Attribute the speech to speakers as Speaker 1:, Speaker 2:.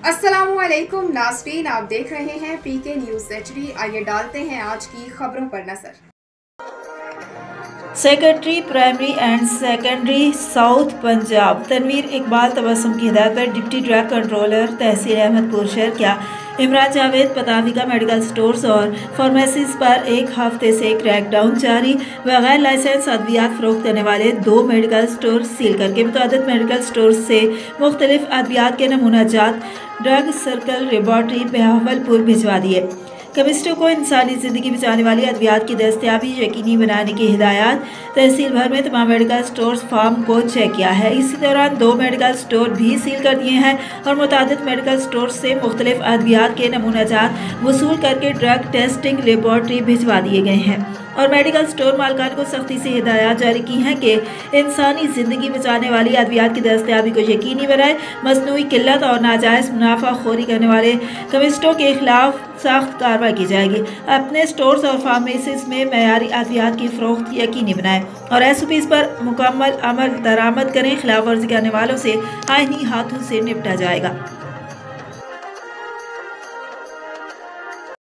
Speaker 1: अस्सलामुअलैकुम नाज़रीन, आप देख रहे हैं पीके न्यूज़ HD। आइए डालते हैं आज की खबरों पर नजर।
Speaker 2: Secretary primary and secondary south Punjab Tanveer Iqbal Tabassum की हिदायत पर डिप्टी ड्रग कंट्रोलर तहसील अहमदपुर शहर क्या इमरान जावेद पताविका मेडिकल स्टोर्स और फार्मेसीज पर एक हफ्ते से क्रैकडाउन जारी। बगैर लाइसेंस अद्वियात फरोख्त करने वाले 2 मेडिकल स्टोर सील करके मुतअद्दिद मेडिकल स्टोर से मुख्तलिफ अद्वियात के नमूना जात ड्रग सर्कल लेबॉर्ट्री बहावलपुर भिजवा दिए। केमिस्टों को इंसानी ज़िंदगी बचाने वाली अद्वियात की दस्तयाबी यकीनी बनाने की हिदायत। तहसील भर में तमाम मेडिकल स्टोर्स फार्म को चेक किया है। इसी दौरान 2 मेडिकल स्टोर भी सील कर दिए हैं और मुतादिद मेडिकल स्टोर से मुख्तलिफ अद्वियात के नमूना जात वसूल करके ड्रग टेस्टिंग लेबॉर्ट्री भिजवा दिए गए हैं और मेडिकल स्टोर मालकान को सख्ती से हिदायत जारी की हैं कि इंसानी ज़िंदगी बचाने वाली अद्वियात की दस्तयाबी को यकीनी बनाए। मसनूई किल्लत और नाजायज़ मुनाफाखोरी करने वाले केमिस्टों के खिलाफ सख्त कार्रवाई की जाएगी। अपने स्टोर्स और फार्मेसीज में मयारी अद्वियात की फरोख्त यकीनी बनाएं और SOPs पर मुकम्मल अमल दरामद करें। खिलाफ वर्जी करने वालों से आईनी हाथों से निपटा जाएगा।